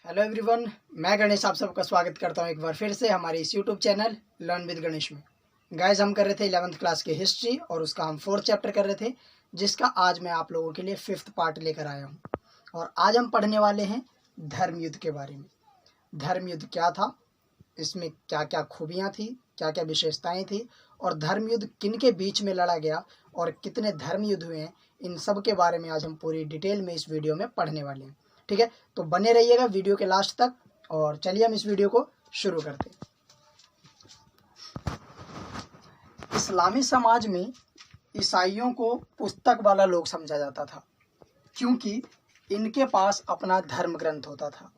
Hello everyone, मैं गणेश आप सबका स्वागत करता हूं एक बार फिर से हमारे इस YouTube channel learn with Ganesh में। गाइस, हम कर रहे थे 11th क्लास की हिस्ट्री और उसका हम 4th चैप्टर कर रहे थे, जिसका आज मैं आप लोगों के लिए 5th पार्ट लेकर आया हूं। और आज हम पढ़ने वाले हैं धर्म युद्ध के बारे में। धर्म युद्ध क्या था, इसमें क्या क्या खूबियाँ थी, क्या क्या विशेषताएँ थी, और धर्म युद्ध किन के बीच में लड़ा गया और कितने धर्म युद्ध हुए हैं, इन सब के बारे में आज हम पूरी डिटेल में इस वीडियो में पढ़ने वाले हैं। ठीक है, तो बने रहिएगा वीडियो के लास्ट तक। और चलिए हम इस वीडियो को शुरू करते हैं। इस्लामी समाज में ईसाइयों को पुस्तक वाला लोग समझा जाता था, क्योंकि इनके पास अपना धर्म ग्रंथ होता था।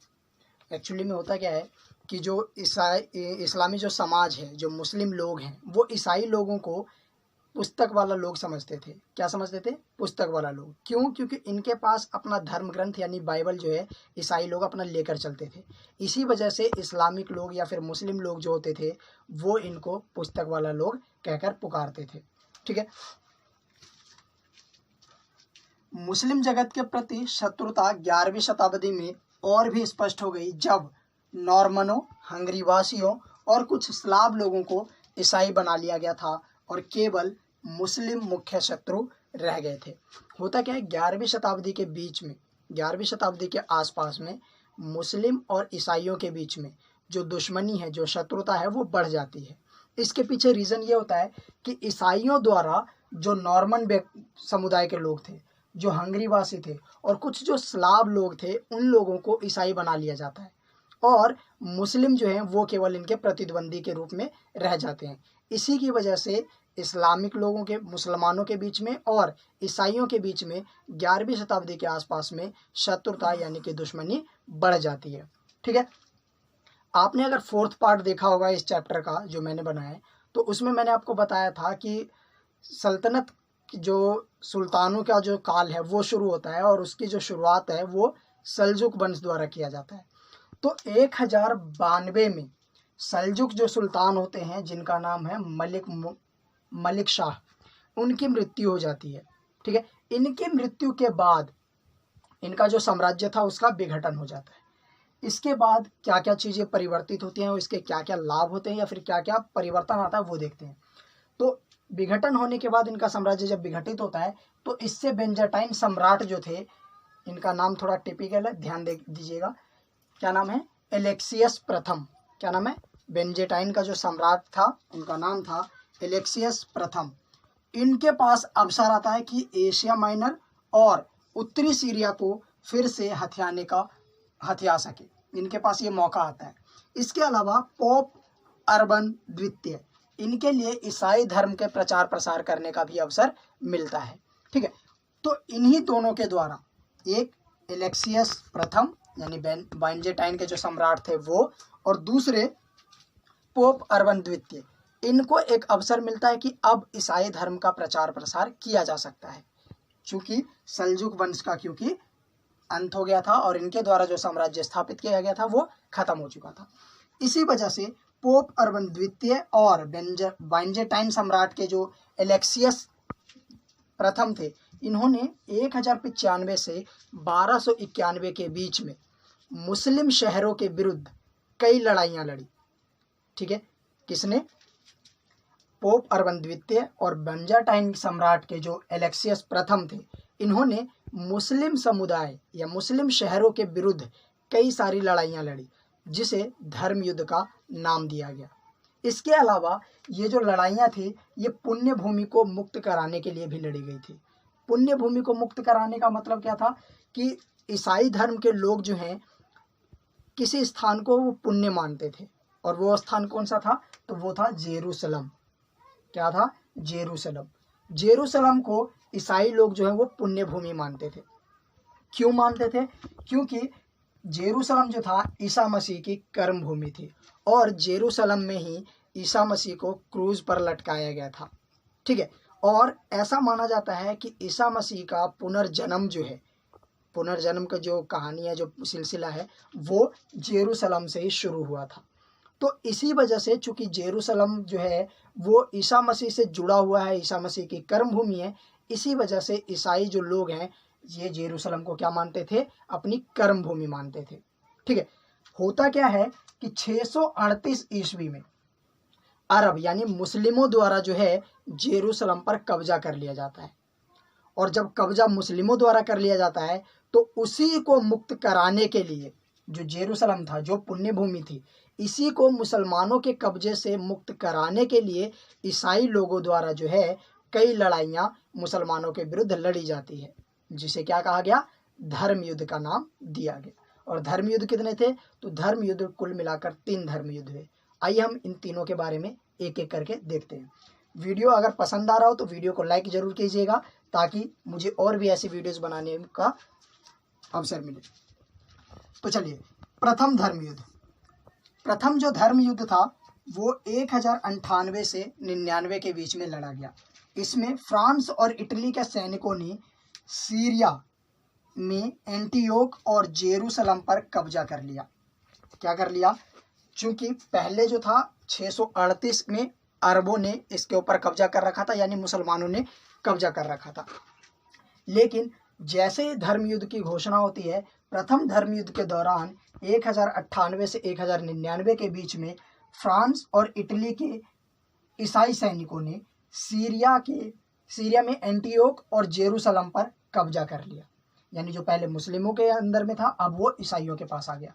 एक्चुअली में होता क्या है कि जो इस्लामी जो समाज है, जो मुस्लिम लोग हैं, वो ईसाई लोगों को पुस्तक वाला लोग समझते थे। क्या समझते थे? पुस्तक वाला लोग। क्यों? क्योंकि इनके पास अपना धर्म ग्रंथ यानी बाइबल जो है ईसाई लोग अपना लेकर चलते थे। इसी वजह से इस्लामिक लोग या फिर मुस्लिम लोग जो होते थे वो इनको पुस्तक वाला लोग कहकर पुकारते थे। ठीक है, मुस्लिम जगत के प्रति शत्रुता 11वीं शताब्दी में और भी स्पष्ट हो गई, जब नॉर्मनों, हंगरी वासियों और कुछ स्लाव लोगों को ईसाई बना लिया गया था और केवल मुस्लिम मुख्य शत्रु रह गए थे। होता क्या है, 11वीं शताब्दी के बीच में, 11वीं शताब्दी के आसपास में मुस्लिम और ईसाइयों के बीच में जो दुश्मनी है, जो शत्रुता है, वो बढ़ जाती है। इसके पीछे रीज़न ये होता है कि ईसाइयों द्वारा जो नॉर्मन समुदाय के लोग थे, जो हंगरी वासी थे और कुछ जो स्लाव लोग थे, उन लोगों को ईसाई बना लिया जाता है और मुस्लिम जो हैं वो केवल इनके प्रतिद्वंदी के रूप में रह जाते हैं। इसी की वजह से इस्लामिक लोगों के, मुसलमानों के बीच में और ईसाइयों के बीच में 11वीं शताब्दी के आसपास में शत्रुता यानी कि दुश्मनी बढ़ जाती है। ठीक है, आपने अगर 4th पार्ट देखा होगा इस चैप्टर का जो मैंने बनाया है, तो उसमें मैंने आपको बताया था कि सल्तनत जो सुल्तानों का जो काल है वो शुरू होता है और उसकी जो शुरुआत है वो सल्जुक वंश द्वारा किया जाता है। तो 1092 में सल्जुक जो सुल्तान होते हैं, जिनका नाम है मलिक शाह, उनकी मृत्यु हो जाती है। ठीक है, इनकी मृत्यु के बाद इनका जो साम्राज्य था उसका विघटन हो जाता है। इसके बाद क्या क्या चीज़ें परिवर्तित होती हैं और इसके क्या क्या लाभ होते हैं या फिर क्या क्या परिवर्तन आता है वो देखते हैं। तो विघटन होने के बाद इनका साम्राज्य जब विघटित होता है तो इससे बेंजाटाइन सम्राट जो थे, इनका नाम थोड़ा टिपिकल है, ध्यान दीजिएगा। क्या नाम है? एलेक्सियस प्रथम। क्या नाम है? बेंजेटाइन का जो सम्राट था उनका नाम था एलेक्सियस प्रथम। इनके पास अवसर आता है कि एशिया माइनर और उत्तरी सीरिया को फिर से हथिया सके। इनके पास ये मौका आता है। इसके अलावा पोप अर्बन द्वितीय, इनके लिए ईसाई धर्म के प्रचार प्रसार करने का भी अवसर मिलता है। ठीक है, तो इन्हीं दोनों के द्वारा, एक एलेक्सियस प्रथम यानी बेंजेटाइन के जो सम्राट थे वो, और दूसरे पोप अर्बन द्वितीय, इनको एक अवसर मिलता है कि अब ईसाई धर्म का प्रचार प्रसार किया जा सकता है, क्योंकि सल्जुक वंश का अंत हो गया था और इनके द्वारा जो साम्राज्य स्थापित किया गया था वो खत्म हो चुका था। इसी वजह से पोप अर्बन द्वितीय और बेंजेटाइन सम्राट के जो एलेक्सियस प्रथम थे, इन्होंने 1095 से 1291 के बीच में मुस्लिम शहरों के विरुद्ध कई लड़ाइयाँ लड़ी। ठीक है, किसने? पोप अर्बन द्वितीय और बेंजेटाइन सम्राट के जो एलेक्सियस प्रथम थे, इन्होंने मुस्लिम समुदाय या मुस्लिम शहरों के विरुद्ध कई सारी लड़ाइयाँ लड़ी, जिसे धर्म युद्ध का नाम दिया गया। इसके अलावा ये जो लड़ाइयाँ थी ये पुण्य भूमि को मुक्त कराने के लिए भी लड़ी गई थी। पुण्य भूमि को मुक्त कराने का मतलब क्या था कि ईसाई धर्म के लोग जो हैं किसी स्थान को वो पुण्य मानते थे, और वो स्थान कौन सा था? तो वो था जेरूसलम। क्या था? जेरूसलम। जेरूसलम को ईसाई लोग जो है वो पुण्य भूमि मानते थे। क्यों मानते थे? क्योंकि जेरूसलम जो था ईसा मसीह की कर्म भूमि थी और जेरूसलम में ही ईसा मसीह को क्रूज पर लटकाया गया था। ठीक है, और ऐसा माना जाता है कि ईसा मसीह का पुनर्जन्म जो है, पुनर्जन्म का जो कहानी है, जो सिलसिला है, वो जेरूसलम से ही शुरू हुआ था। तो इसी वजह से, चूंकि जेरूसलम जो है वो ईसा मसीह से जुड़ा हुआ है, ईसा मसीह की कर्म भूमि है, इसी वजह से ईसाई जो लोग हैं ये जेरूसलम को क्या मानते थे? अपनी कर्म भूमि मानते थे। ठीक है। होता क्या है कि 638 ईस्वी में अरब यानी मुस्लिमों द्वारा जो है जेरूसलम पर कब्जा कर लिया जाता है। और जब कब्जा मुस्लिमों द्वारा कर लिया जाता है तो उसी को मुक्त कराने के लिए, जो जेरूसलम था, जो पुण्य भूमि थी, इसी को मुसलमानों के कब्जे से मुक्त कराने के लिए ईसाई लोगों द्वारा जो है कई लड़ाइयाँ मुसलमानों के विरुद्ध लड़ी जाती है, जिसे क्या कहा गया, धर्म युद्ध का नाम दिया गया। और धर्म युद्ध कितने थे, तो धर्म युद्ध कुल मिलाकर 3 धर्म युद्ध हुए। आइए हम इन तीनों के बारे में एक एक करके देखते हैं। वीडियो अगर पसंद आ रहा हो तो वीडियो को लाइक जरूर कीजिएगा, ताकि मुझे और भी ऐसी वीडियोस बनाने का अवसर मिले। तो चलिए, प्रथम धर्म युद्ध। प्रथम जो धर्म युद्ध था वो 1098 से 99 के बीच में लड़ा गया। इसमें फ्रांस और इटली के सैनिकों ने सीरिया में एंटियोक और जेरूसलम पर कब्जा कर लिया। क्या कर लिया, चूंकि पहले जो था 638 में अरबों ने इसके ऊपर कब्जा कर रखा था, यानी मुसलमानों ने कब्जा कर रखा था। लेकिन जैसे ही धर्म युद्ध की घोषणा होती है, प्रथम धर्म युद्ध के दौरान 1098 से 1099 के बीच में फ्रांस और इटली के ईसाई सैनिकों ने सीरिया में एंटियोक और जेरूसलम पर कब्जा कर लिया। यानी जो पहले मुस्लिमों के अंदर में था, अब वो ईसाइयों के पास आ गया।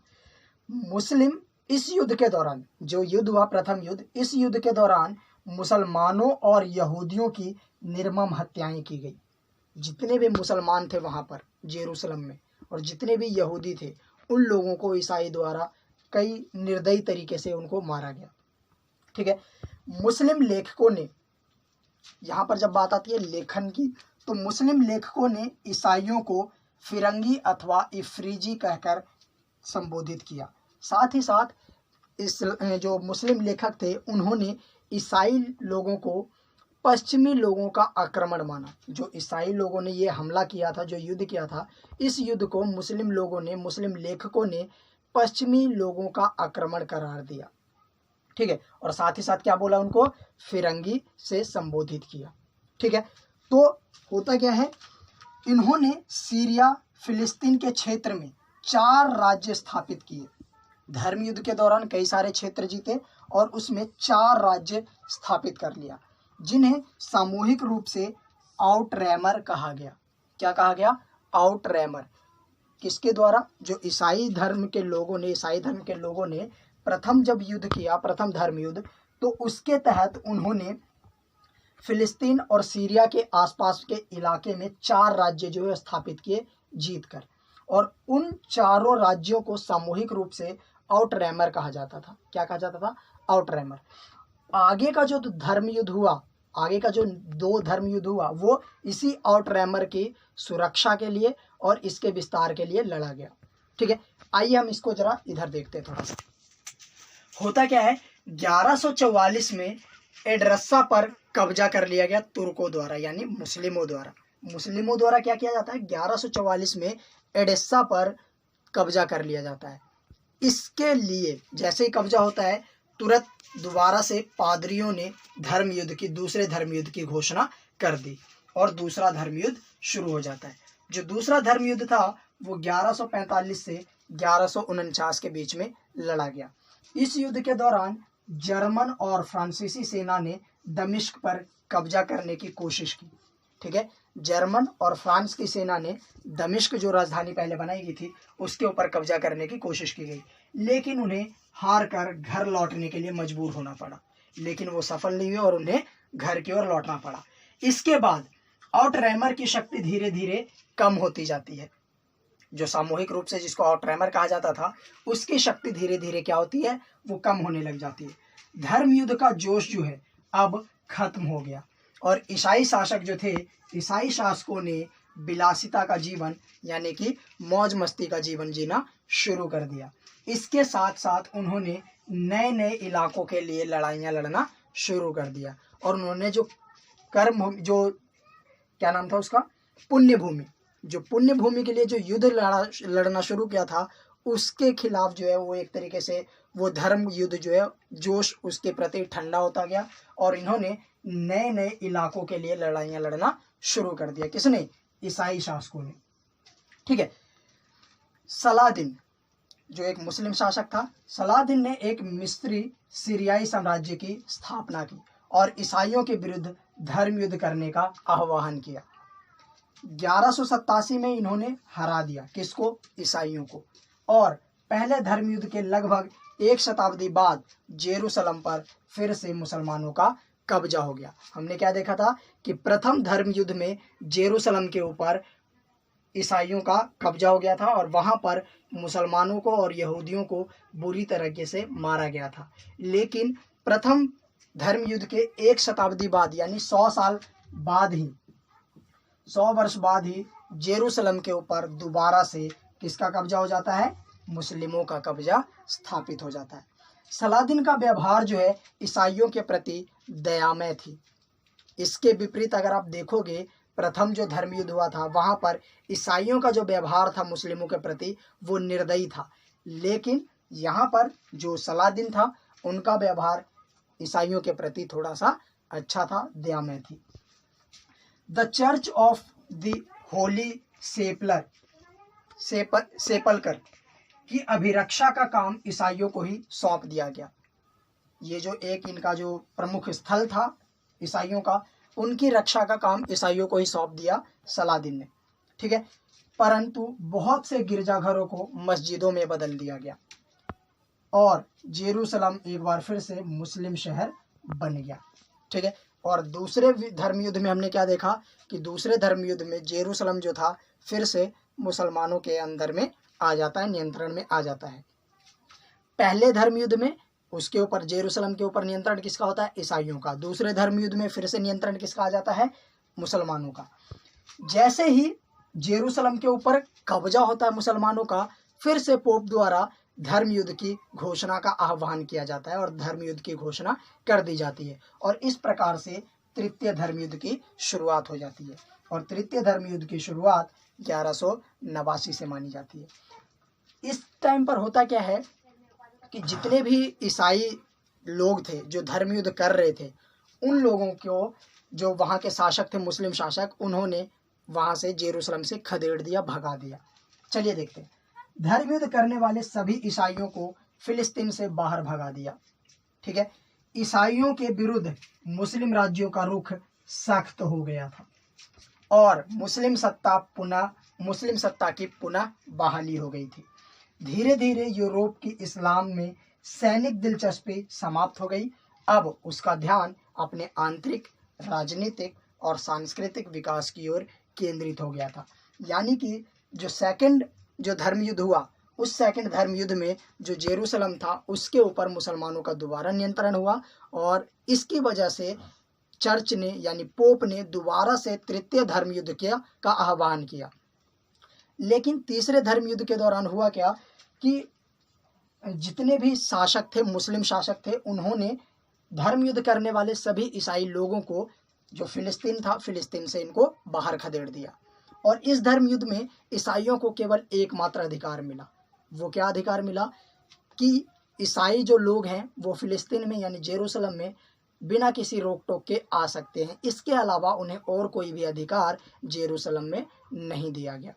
मुस्लिम इस युद्ध के दौरान, जो युद्ध हुआ प्रथम युद्ध, इस युद्ध के दौरान मुसलमानों और यहूदियों की निर्मम हत्याएं की गई। जितने भी मुसलमान थे वहां पर जेरूसलम में, और जितने भी यहूदी थे, उन लोगों को ईसाई द्वारा कई निर्दयी तरीके से उनको मारा गया। ठीक है। मुस्लिम लेखकों ने, यहाँ पर जब बात आती है लेखन की, तो मुस्लिम लेखकों ने ईसाइयों को फिरंगी अथवा इफ्रीजी कहकर संबोधित किया। साथ ही साथ इस जो मुस्लिम लेखक थे, उन्होंने ईसाई लोगों को पश्चिमी लोगों का आक्रमण माना। जो ईसाई लोगों ने ये हमला किया था, जो युद्ध किया था, इस युद्ध को मुस्लिम लोगों ने, मुस्लिम लेखकों ने पश्चिमी लोगों का आक्रमण करार दिया। ठीक है। और साथ ही साथ क्या बोला, उनको फिरंगी से संबोधित किया। ठीक है। तो होता क्या है, इन्होंने सीरिया, फिलिस्तीन के क्षेत्र में 4 राज्य स्थापित किए। धर्म युद्ध के दौरान कई सारे क्षेत्र जीते और उसमें 4 राज्य स्थापित कर लिया, जिन्हें सामूहिक रूप से आउटरैमर कहा गया। क्या कहा गया, आउटरैमर। किसके द्वारा, जो ईसाई धर्म के लोगों ने प्रथम जब युद्ध किया, प्रथम धर्म युद्ध, तो उसके तहत उन्होंने फिलिस्तीन और सीरिया के आसपास के इलाके में 4 राज्य जो है स्थापित किए जीतकर, और उन चारों राज्यों को सामूहिक रूप से आउटरैमर कहा जाता था। क्या कहा जाता था, आउटरैमर। आगे का जो धर्म युद्ध हुआ, आगे का जो 2 धर्म युद्ध हुआ, वो इसी आउटरैमर की सुरक्षा के लिए और इसके विस्तार के लिए लड़ा गया। ठीक है। आइए हम इसको जरा इधर देखते हैं थोड़ा सा। होता क्या है, 1144 में एड्रस्सा पर कब्जा कर लिया गया तुर्कों द्वारा, यानी मुस्लिमों द्वारा। मुस्लिमों द्वारा क्या किया जाता है, 1144 में एडेस्सा पर कब्जा कर लिया जाता है। इसके लिए जैसे ही कब्जा होता है, तुरंत दोबारा से पादरियों ने दूसरे धर्म युद्ध की घोषणा कर दी और दूसरा धर्म युद्ध शुरू हो जाता है। जो दूसरा धर्म युद्ध था वो 1145 से 1149 के बीच में लड़ा गया। इस युद्ध के दौरान जर्मन और फ्रांसीसी सेना ने दमिश्क पर कब्जा करने की कोशिश की। ठीक है। जर्मन और फ्रांस की सेना ने दमिश्क, जो राजधानी पहले बनाई गई थी, उसके ऊपर कब्जा करने की कोशिश की गई, लेकिन उन्हें हार कर घर लौटने के लिए मजबूर होना पड़ा। लेकिन वो सफल नहीं हुए और उन्हें घर की ओर लौटना पड़ा। इसके बाद आउटरैमर की शक्ति धीरे धीरे कम होती जाती है। जो सामूहिक रूप से जिसको आउटरैमर कहा जाता था, उसकी शक्ति धीरे धीरे क्या होती है, वो कम होने लग जाती है। धर्म युद्ध का जोश जो है अब खत्म हो गया और ईसाई शासक जो थे, ईसाई शासकों ने विलासिता का जीवन, यानी कि मौज मस्ती का जीवन जीना शुरू कर दिया। इसके साथ साथ उन्होंने नए नए इलाकों के लिए लड़ाइयाँ लड़ना शुरू कर दिया और उन्होंने जो क्या नाम था उसका, पुण्य भूमि के लिए जो युद्ध लड़ना शुरू किया था, उसके खिलाफ जो है वो एक तरीके से वो धर्म युद्ध जो है जोश उसके प्रति ठंडा होता गया और इन्होंने नए नए इलाकों के लिए लड़ाइयाँ लड़ना शुरू कर दिया। किसने, ईसाई शासकों ने। ठीक है। सलादिन, जो एक मुस्लिम शासक था, सलाहदीन ने एक मिस्री सीरियाई साम्राज्य की स्थापना की और ईसाइयों के विरुद्ध धर्म युद्ध करने का आह्वान किया। 1187 में इन्होंने हरा दिया किसको? ईसाइयों को। और पहले धर्म युद्ध के लगभग एक शताब्दी बाद जेरूसलम पर फिर से मुसलमानों का कब्जा हो गया। हमने क्या देखा था कि प्रथम धर्म युद्ध में जेरूसलम के ऊपर ईसाइयों का कब्जा हो गया था और वहां पर मुसलमानों को और यहूदियों को बुरी तरीके से मारा गया था। लेकिन प्रथम धर्म युद्ध के एक शताब्दी बाद यानी 100 साल बाद ही, 100 वर्ष बाद ही जेरूसलम के ऊपर दोबारा से किसका कब्जा हो जाता है? मुस्लिमों का कब्जा स्थापित हो जाता है। सलाहदीन का व्यवहार जो है ईसाइयों के प्रति दयामय थी। इसके विपरीत अगर आप देखोगे, प्रथम जो धर्म युद्ध हुआ था वहां पर ईसाइयों का जो व्यवहार था मुस्लिमों के प्रति वो निर्दयी था। लेकिन यहाँ पर जो सलाहदीन था उनका व्यवहार ईसाइयों के प्रति थोड़ा सा अच्छा था, दयामय थी। The Church of the Holy Sepulchre की अभिरक्षा का काम ईसाइयों को ही सौंप दिया गया। ये जो एक इनका जो प्रमुख स्थल था ईसाइयों का, उनकी रक्षा का काम ईसाइयों को ही सौंप दिया सलाहदीन ने। ठीक है, परंतु बहुत से गिरजाघरों को मस्जिदों में बदल दिया गया और जेरूसलम एक बार फिर से मुस्लिम शहर बन गया। ठीक है, और दूसरे धर्म युद्ध में हमने क्या देखा कि दूसरे धर्म युद्ध में जेरूसलम जो था फिर से मुसलमानों के अंदर में आ जाता है, नियंत्रण में आ जाता है। पहले धर्म युद्ध में उसके ऊपर जेरूसलम के ऊपर नियंत्रण किसका होता है? ईसाइयों का। दूसरे धर्म युद्ध में फिर से नियंत्रण किसका आ जाता है? मुसलमानों का। जैसे ही जेरूसलम के ऊपर कब्जा होता है मुसलमानों का, फिर से पोप द्वारा धर्म युद्ध की घोषणा का आह्वान किया जाता है और धर्म युद्ध की घोषणा कर दी जाती है और इस प्रकार से तृतीय धर्म युद्ध की शुरुआत हो जाती है। और तृतीय धर्म युद्ध की शुरुआत 1189 से मानी जाती है। इस टाइम पर होता क्या है कि जितने भी ईसाई लोग थे जो धर्म युद्ध कर रहे थे, उन लोगों को जो वहाँ के शासक थे मुस्लिम शासक, उन्होंने वहाँ से जेरूसलम से खदेड़ दिया, भगा दिया। चलिए देखते हैं। धर्म युद्ध करने वाले सभी ईसाइयों को फिलिस्तीन से बाहर भगा दिया। ठीक है, ईसाइयों के विरुद्ध मुस्लिम राज्यों का रुख सख्त हो गया था और मुस्लिम सत्ता की पुनः बहाली हो गई थी। धीरे धीरे यूरोप की इस्लाम में सैनिक दिलचस्पी समाप्त हो गई। अब उसका ध्यान अपने आंतरिक, राजनीतिक और सांस्कृतिक विकास की ओर केंद्रित हो गया था। यानी कि जो सेकंड जो धर्म युद्ध हुआ, उस सेकंड धर्म युद्ध में जो जेरूसलम था उसके ऊपर मुसलमानों का दोबारा नियंत्रण हुआ और इसकी वजह से चर्च ने यानी पोप ने दोबारा से तृतीय धर्म युद्ध का आह्वान किया। लेकिन तीसरे धर्म युद्ध के दौरान हुआ क्या कि जितने भी शासक थे, मुस्लिम शासक थे, उन्होंने धर्म युद्ध करने वाले सभी ईसाई लोगों को, जो फिलिस्तीन था, फिलिस्तीन से इनको बाहर खदेड़ दिया। और इस धर्म युद्ध में ईसाइयों को केवल एकमात्र अधिकार मिला। वो क्या अधिकार मिला कि ईसाई जो लोग हैं वो फिलिस्तीन में यानी जेरूसलम में बिना किसी रोक टोक के आ सकते हैं। इसके अलावा उन्हें और कोई भी अधिकार जेरूसलम में नहीं दिया गया।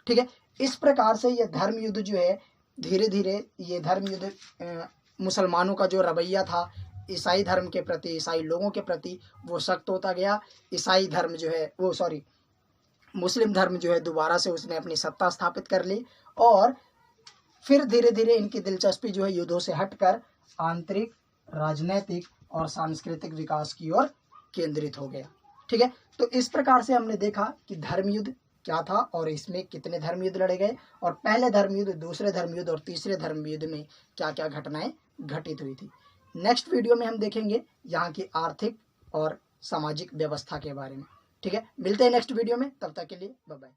ठीक है, इस प्रकार से ये धर्म युद्ध जो है धीरे धीरे ये धर्म युद्ध मुसलमानों का जो रवैया था ईसाई धर्म के प्रति, ईसाई लोगों के प्रति, वो सख्त होता गया। ईसाई धर्म जो है मुस्लिम धर्म जो है दोबारा से उसने अपनी सत्ता स्थापित कर ली और फिर धीरे धीरे इनकी दिलचस्पी जो है युद्धों से हटकर आंतरिक, राजनैतिक और सांस्कृतिक विकास की ओर केंद्रित हो गया। ठीक है, तो इस प्रकार से हमने देखा कि धर्म युद्ध क्या था और इसमें कितने धर्म युद्ध लड़े गए और पहले धर्म युद्ध, दूसरे धर्म युद्ध और तीसरे धर्म युद्ध में क्या क्या घटनाएं घटित हुई थी। नेक्स्ट वीडियो में हम देखेंगे यहाँ की आर्थिक और सामाजिक व्यवस्था के बारे में। ठीक है, मिलते हैं नेक्स्ट वीडियो में, तब तक के लिए बाय बाय।